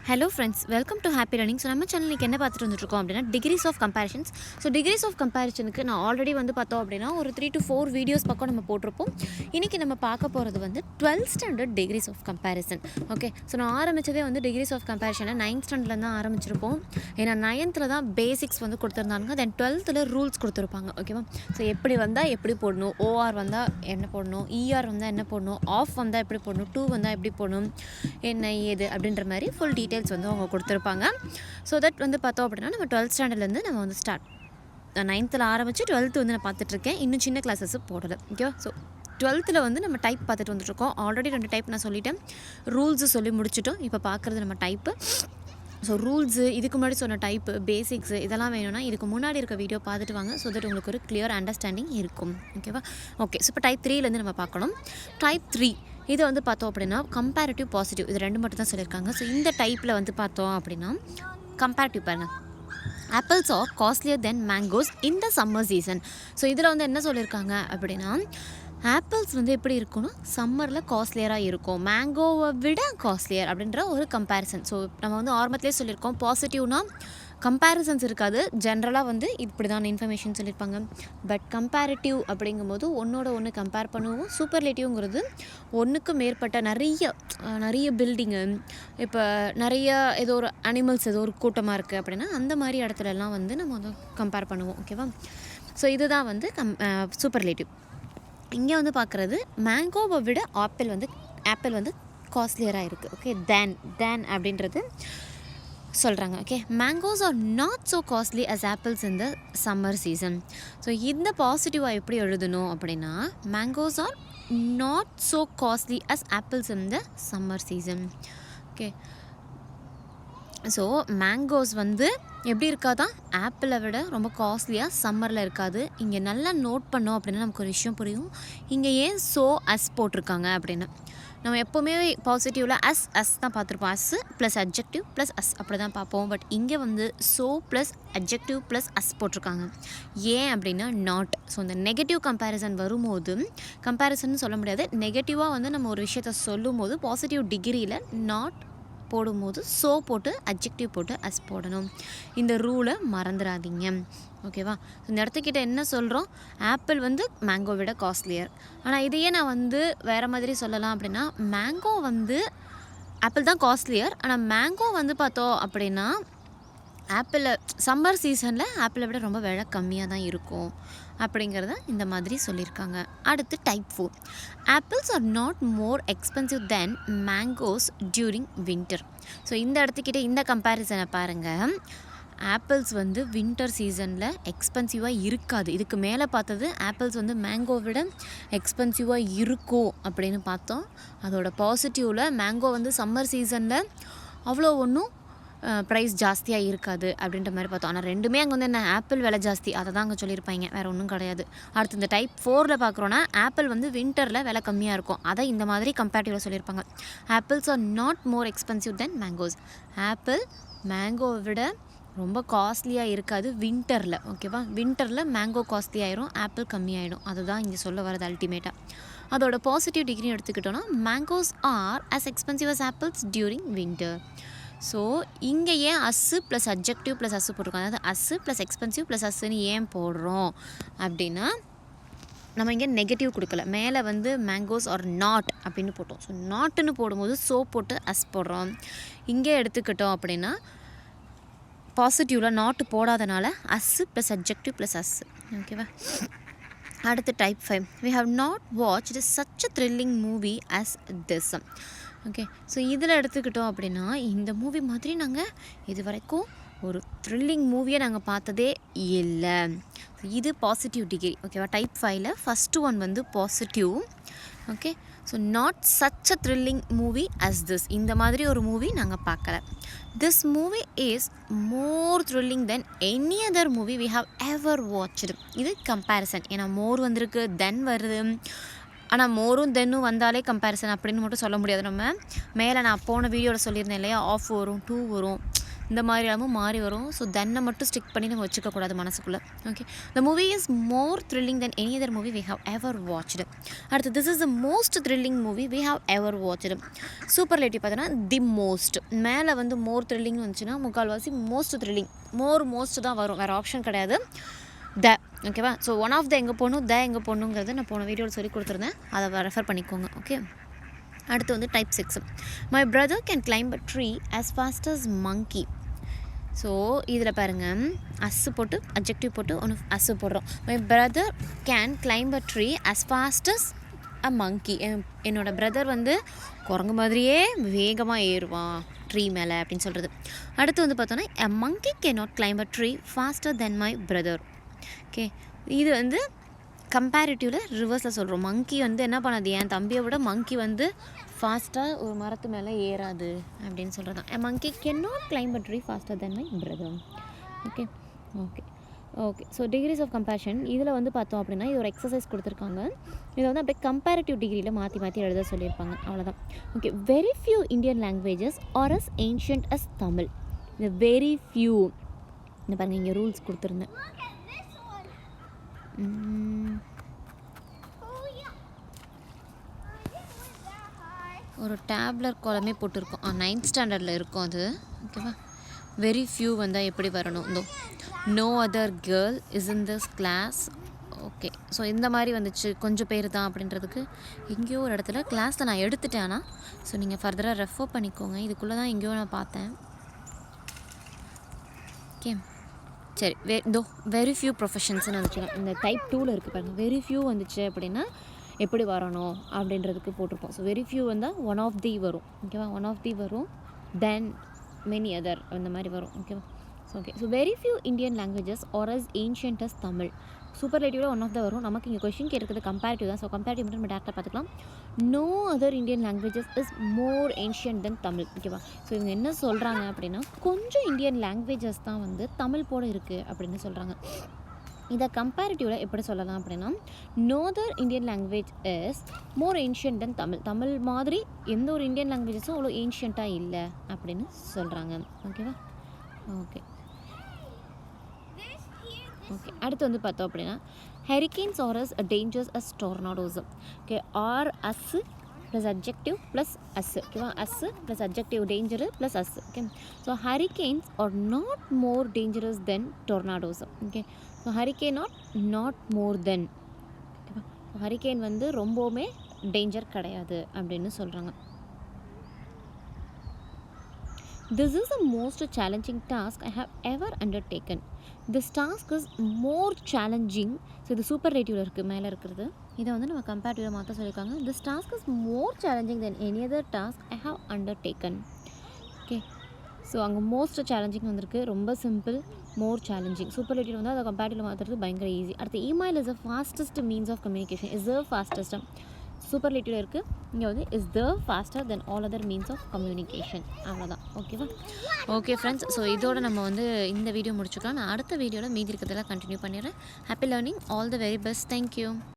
Hello friends, welcome to happy running. So நம்ம சேனலுக்கு என்ன பார்த்துட்டு வந்துருக்கோம் அப்படின்னா degrees of comparisons. So degrees of கம்பேரிஷனுக்கு நான் ஆல்ரெடி வந்து பார்த்தோம் அப்படின்னா ஒரு 3 to 4 வீடியோஸ் பக்கம் நம்ம போட்டிருப்போம். இன்றைக்கி நம்ம பார்க்க போகிறது வந்து 12th standard degrees of comparison. Okay, so நான் ஆரம்பித்ததே வந்து டிகிரிஸ் ஆஃப் கம்பேரிஷனை 9th ஸ்டாண்டர்டில் தான் ஆரம்பிச்சிருப்போம். ஏன்னா 9th தான் பேசிக்ஸ் வந்து கொடுத்துருந்தாங்க, தென் 12th ரூல்ஸ் கொடுத்துருப்பாங்க. ஓகேவா, ஸோ எப்படி வந்தால் எப்படி போடணும், ஓஆர் வந்தால் என்ன போடணும், இஆர் வந்தால் என்ன போடணும், ஆஃப் வந்தால் எப்படி போடணும், டூ வந்தால் எப்படி போடணும், என்ன ஏது அப்படின்ற மாதிரி ஃபுல் டீட்டெயில்ஸ் வந்து அவங்க கொடுத்துருப்பாங்க. ஸோ தட் வந்து பார்த்தோம் அப்படின்னா நம்ம 12th ஸ்டாண்டர்ட்லேருந்து நம்ம வந்து ஸ்டார்ட் 9th ஆரம்பித்து 12th வந்து நான் பார்த்துட்ருக்கேன். இன்னும் சின்ன கிளாஸஸ் போடலை. ஓகேவா, ஸோ 12th வந்து நம்ம டைப் பார்த்துட்டு வந்துட்டுருக்கோம். ஆல்ரெடி 2 டைப் நான் சொல்லிட்டேன், ரூல்ஸு சொல்லி முடிச்சிட்டோம். இப்போ பார்க்குறது நம்ம டைப்பு. ஸோ ரூல்ஸு, இதுக்கு முன்னாடி சொன்ன டைப்பு, பேசிக்ஸு இதெல்லாம் வேணும்னா இதுக்கு முன்னாடி இருக்க வீடியோ பார்த்துட்டு வாங்க. ஸோ தட் உங்களுக்கு ஒரு கிளியர் அண்டர்ஸ்டாண்டிங் இருக்கும். ஓகேவா, ஓகே. ஸோ இப்போ டைப் 3லேருந்து நம்ம பார்க்கணும். டைப் 3 இது வந்து பார்த்தோம் அப்படின்னா கம்பேரிட்டிவ் பாசிட்டிவ், இது 2 மட்டும் தான் சொல்லியிருக்காங்க. ஸோ இந்த டைப்பில் வந்து பார்த்தோம் அப்படின்னா கம்பேரிட்டிவ் பாருங்கள். Apples R costlier then mangoes in the summer season. So இதில் வந்து என்ன சொல்லியிருக்காங்க அப்படின்னா ஆப்பிள்ஸ் வந்து எப்படி இருக்குன்னா சம்மரில் காஸ்ட்லியராக இருக்கும், மேங்கோவை விட காஸ்ட்லியர் அப்படின்ற ஒரு கம்பேரிசன். ஸோ நம்ம வந்து ஆரம்பத்திலே சொல்லியிருக்கோம், பாசிட்டிவ்னா கம்பேரிசன்ஸ் இருக்காது, ஜென்ரலாக வந்து இப்படி தான் இன்ஃபர்மேஷன் சொல்லியிருப்பாங்க. பட் கம்பேரிட்டிவ் அப்படிங்கும்போது ஒன்றோட ஒன்று கம்பேர் பண்ணுவோம். சூப்பர்லேட்டிவ்ங்கிறது ஒன்றுக்கு மேற்பட்ட நிறைய பில்டிங்கு, இப்போ நிறைய ஏதோ ஒரு அனிமல்ஸ் ஏதோ ஒரு கூட்டமாக இருக்குது அப்படின்னா அந்த மாதிரி இடத்துலலாம் வந்து நம்ம வந்து கம்பேர் பண்ணுவோம். ஓகேவா, ஸோ இதுதான் வந்து சூப்பர்லேட்டிவ். இங்கே வந்து பார்க்குறது மேங்கோவை விட ஆப்பிள் வந்து காஸ்ட்லியராக இருக்குது. ஓகே, தேன் அப்படின்றது சொல்கிறாங்க. Okay, mangoes are not so costly as apples in the summer season. So இந்த பாசிட்டிவாக எப்படி எழுதணும் அப்படின்னா mangoes are not so costly as apples in the summer season. Okay, so mangoes வந்து எப்படி இருக்காதான் ஆப்பிளை விட ரொம்ப காஸ்ட்லியாக சம்மரில் இருக்காது. இங்கே நல்லா நோட் பண்ணோம் அப்படின்னா நமக்கு ஒரு விஷயம் புரியும். இங்கே ஏன் ஸோ அஸ் போட்டிருக்காங்க அப்படின்னு. நம்ம எப்போவுமே பாசிட்டிவில் அஸ் தான் பார்த்துருப்போம், as plus adjective plus as அப்படி தான் பார்ப்போம். பட் இங்கே வந்து so plus adjective plus as போட்டிருக்காங்க. ஏன் அப்படின்னா நாட். ஸோ இந்த நெகட்டிவ் கம்பேரிசன் வரும்போது, கம்பேரிசன் சொல்ல முடியாது, நெகட்டிவாக வந்து நம்ம ஒரு விஷயத்த சொல்லும் போது பாசிட்டிவ் டிகிரியில் நாட் போடும்போது ஸோ போட்டு அட்ஜெக்டிவ் போட்டு அஸ் போடணும். இந்த ரூலை மறந்துடாதீங்க. ஓகேவா, இந்த இடத்துக்கிட்ட என்ன சொல்கிறோம், ஆப்பிள் வந்து மேங்கோ விட காஸ்ட்லியர். ஆனால் இதையே நான் வந்து வேறு மாதிரி சொல்லலாம் அப்படின்னா மேங்கோ வந்து ஆப்பிள் தான் காஸ்ட்லியர், ஆனால் மேங்கோ வந்து பார்த்தோம் அப்படின்னா ஆப்பிளை சம்மர் சீசனில் ஆப்பிளை விட ரொம்ப விலை கம்மியாக தான் இருக்கும் அப்படிங்கிறத இந்த மாதிரி சொல்லியிருக்காங்க. அடுத்து type 4, apples are not more expensive then mangoes during winter. So இந்த இடத்துக்கிட்ட இந்த கம்பேரிசனை பாருங்கள். ஆப்பிள்ஸ் வந்து வின்டர் சீசனில் எக்ஸ்பென்சிவாக இருக்காது. இதுக்கு மேலே பார்த்தது ஆப்பிள்ஸ் வந்து மேங்கோ விட எக்ஸ்பென்சிவாக இருக்கும் அப்படின்னு பார்த்தோம். அதோட பாசிட்டிவில் மேங்கோ வந்து சம்மர் சீசனில் அவ்வளோ ஒன்றும் ப்ரைஸ் ஜாஸ்தியாக இருக்காது அப்படின்ற மாதிரி பார்த்தோம். ஆனால் ரெண்டுமே அங்கே வந்து என்ன, ஆப்பிள் விலை ஜாஸ்தி, அதை தான் அங்கே சொல்லியிருப்பாங்க, வேறு ஒன்றும் கிடையாது. அடுத்து இந்த டைப் 4 பார்க்குறோன்னா ஆப்பிள் வந்து வின்டரில் விலை கம்மியாக இருக்கும், அதை இந்த மாதிரி கம்பேரிட்டிவாக சொல்லியிருப்பாங்க. Apples are not more expensive then mangoes. Apple மேங்கோவை விட ரொம்ப காஸ்ட்லியாக இருக்காது வின்டரில். ஓகேவா, வின்டரில் மேங்கோ காஸ்ட்லி ஆயிரும், ஆப்பிள் கம்மியாயிடும். அதுதான் இங்கே சொல்ல வரது அல்டிமேட்டாக. அதோட பாசிட்டிவ் டிகிரி எடுத்துக்கிட்டோன்னா mangoes are as expensive as apples during winter. So இங்கே ஏன் as plus adjective plus as போட்டிருக்கோம், அதாவது அஸ்ஸு ப்ளஸ் எக்ஸ்பென்சிவ் ப்ளஸ் அஸ்ஸுன்னு ஏன் போடுறோம் அப்படின்னா நம்ம இங்கே நெகட்டிவ் கொடுக்கல, மேலே வந்து மேங்கோஸ் ஆர் நாட் அப்படின்னு போட்டோம். ஸோ நாட்டுன்னு போடும்போது ஸோ போட்டு அஸ் போடுறோம். இங்கே எடுத்துக்கிட்டோம் அப்படின்னா பாசிட்டிவில் நாட்டு போடாதனால அஸ்ஸு ப்ளஸ் அட்ஜெக்டிவ் ப்ளஸ் அஸ்ஸு. ஓகேவா, அடுத்து type 5, we have not watched such a thrilling movie as this. Okay, so இதில் எடுத்துக்கிட்டோம் அப்படின்னா இந்த மூவி மாதிரி நாங்கள் இது வரைக்கும் ஒரு த்ரில்லிங் மூவியை நாங்கள் பார்த்ததே இல்லை. இது பாசிட்டிவ் டிகிரி. ஓகேவா, டைப் 5ல் ஃபஸ்ட்டு ஒன் வந்து positive. Okay, so not such a thrilling movie as this, இந்த மாதிரி ஒரு மூவி நாங்கள் பார்க்கல. This movie is more thrilling then any other movie we have ever watched. இது கம்பேரிசன். ஏன்னா மோர் வந்திருக்கு, தென் வருது. ஆனால் மோரும் தென்னும் வந்தாலே கம்பேரிசன் அப்படின்னு மட்டும் சொல்ல முடியாது. நம்ம மேலே நான் போன வீடியோவில் சொல்லியிருந்தேன் இல்லையா, ஆஃப் வரும், டூ வரும், இந்த மாதிரி எல்லாமும் மாறி வரும். ஸோ தென்னை மட்டும் ஸ்டிக் பண்ணி நம்ம வச்சுக்கக்கூடாது மனசுக்குள்ளே. Okay, the movie is more thrilling then any other movie we have ever watched. அடுத்து this is the most thrilling movie we have ever watched. Superlative பார்த்தீங்கன்னா தி மோஸ்ட். மேலே வந்து மோர் த்ரில்லிங்னு வந்துச்சுன்னா முக்கால்வாசி மோஸ்ட் த்ரில்லிங், மோஸ்ட் தான் வரும், வேறு ஆப்ஷன் கிடையாது. த ஓகேவா. ஸோ ஒன் ஆஃப் த எங்கே போகணும், த எங்கே போகணுங்கிறது நான் போன வீடியோவில் சொல்லி கொடுத்துருந்தேன், அதை ரெஃபர் பண்ணிக்கோங்க. ஓகே, அடுத்து வந்து type 6. My brother can climb a tree as fast as monkey. So இதில் பாருங்கள், அஸ்ஸு போட்டு அப்ஜெக்டிவ் போட்டு ஒன்று அஸ்ஸு போடுறோம். My brother can climb a tree as fast as a monkey. என்னோடய பிரதர் வந்து குரங்கு மாதிரியே வேகமாக ஏறுவான் ட்ரீ மேலே அப்படின்னு சொல்கிறது. அடுத்து வந்து பார்த்தோன்னா a monkey cannot climb a tree faster than my brother. Okay, இது வந்து கம்பேரிட்டிவில் ரிவர்ஸில் சொல்கிறோம். மங்கி வந்து என்ன பண்ணாது, என் தம்பியை விட மங்கி வந்து ஃபாஸ்ட்டாக ஒரு மரத்து மேலே ஏறாது அப்படின்னு சொல்கிறது தான். என் monkey cannot climb a tree faster than my brother. Okay okay okay. So degrees of comparison இதில் வந்து பார்த்தோம் அப்படின்னா இது ஒரு எக்ஸசைஸ் கொடுத்துருக்காங்க. இதை வந்து அப்படியே கம்பேரிட்டிவ் டிகிரியில் மாற்றி எழுத சொல்லியிருப்பாங்க, அவ்வளோதான். Okay, very few Indian languages are as ancient as Tamil. இந்த வெரி ஃபியூ இந்த பாருங்கள், இங்கே ரூல்ஸ் கொடுத்துருந்தேன். ஒரு டேப்லர் காலமே போட்டிருக்கோம், 9th ஸ்டாண்டர்டில் இருக்கும் அது. ஓகேவா, வெரி ஃபியூ வந்தால் எப்படி வரணும், இதோ no other girl is in this class. Okay, so இந்த மாதிரி வந்துச்சு, கொஞ்சம் பேர் தான் அப்படின்றதுக்கு எங்கேயோ ஒரு இடத்துல கிளாஸில் நான் எடுத்துட்டேன். ஆனால் ஸோ நீங்கள் ஃபர்தராக ரெஃபர் பண்ணிக்கோங்க, இதுக்குள்ளே தான் எங்கேயோ நான் பார்த்தேன். ஓகே சரி, வெரி ஃபியூ ப்ரொஃபஷன்ஸ்னு வந்துச்சுன்னா இந்த டைப் 2ல் இருக்குது பாருங்கள். வெரி ஃபியூ வந்துச்சு அப்படின்னா எப்படி வரணும் அப்படின்றதுக்கு போட்டிருப்போம். ஸோ வெரி ஃபியூ வந்தால் ஒன் ஆஃப் தி வரும். ஓகேவா, ஒன் ஆஃப் தி வரும், தென் மெனி அதர் அந்த மாதிரி வரும். ஓகேவா. Okay, so very few Indian languages are as ancient as Tamil. சூப்பர்லேட்டிவில் ஒன் ஆஃப் த வரும். நமக்கு இங்கே கொஷின் கேட்குறது கம்பேரிட்டிவ் தான். ஸோ கம்பேரிட்டிவ் மட்டும் நம்ம டேரெக்டாக பார்த்துக்கலாம். No other Indian languages is more ancient than Tamil. ஓகேவா, ஸோ இவங்க என்ன சொல்கிறாங்க அப்படின்னா கொஞ்சம் இந்தியன் லாங்குவேஜஸ் தான் வந்து தமிழ் போட இருக்குது அப்படின்னு சொல்கிறாங்க. இதை கம்பேரிட்டிவில் எப்படி சொல்லலாம் அப்படின்னா no other Indian language is more ancient than Tamil. Tamil மாதிரி எந்த ஒரு இந்தியன் லாங்குவேஜஸும் அவ்வளோ ஏன்ஷியண்ட்டாக இல்லை அப்படின்னு சொல்கிறாங்க. ஓகேவா. ஓகே ஓகே, அடுத்து வந்து பார்த்தோம் அப்படின்னா hurricanes are as dangerous as tornadoes. Okay, are as plus objective plus as. ஓகேவா, as plus objective danger plus as. Okay, so hurricanes are not more dangerous than tornadoes. Okay, so hurricane not more than. ஓகேவா, hurricane வந்து ரொம்பவுமே danger கிடையாது அப்படின்னு சொல்கிறாங்க. This is the most challenging task I have ever undertaken. This task is more challenging. So இது சூப்பர்லேட்டிவ்ல இருக்குது மேலே இருக்கிறது. இதை வந்து நம்ம கம்பேரிட்டிவில் மாற்ற சொல்லியிருக்காங்க. This task is more challenging than any other task I have undertaken. Okay, so அங்கே மோஸ்ட் சேலஞ்சிங் வந்திருக்கு, ரொம்ப சிம்பிள். மோர் சேலஞ்சிங் சூப்பர்லேட்டிவ் வந்து அதை கம்பேரிட்டிவில் மாற்றுறது பயங்கர ஈஸி. அடுத்து email is the fastest means of communication. Is the fastest superlative இருக்குது. இங்கே வந்து is the faster than all other means of communication. அவ்வளோதான். ஓகேவா. ஓகே ஃப்ரெண்ட்ஸ், ஸோ இதோட நம்ம வந்து இந்த வீடியோ முடிச்சுக்கலாம். நான் அடுத்த வீடியோவில் மீதி இருக்கிறதெல்லாம் கண்டினியூ பண்ணிடுறேன். Happy learning, all the very best. Thank you.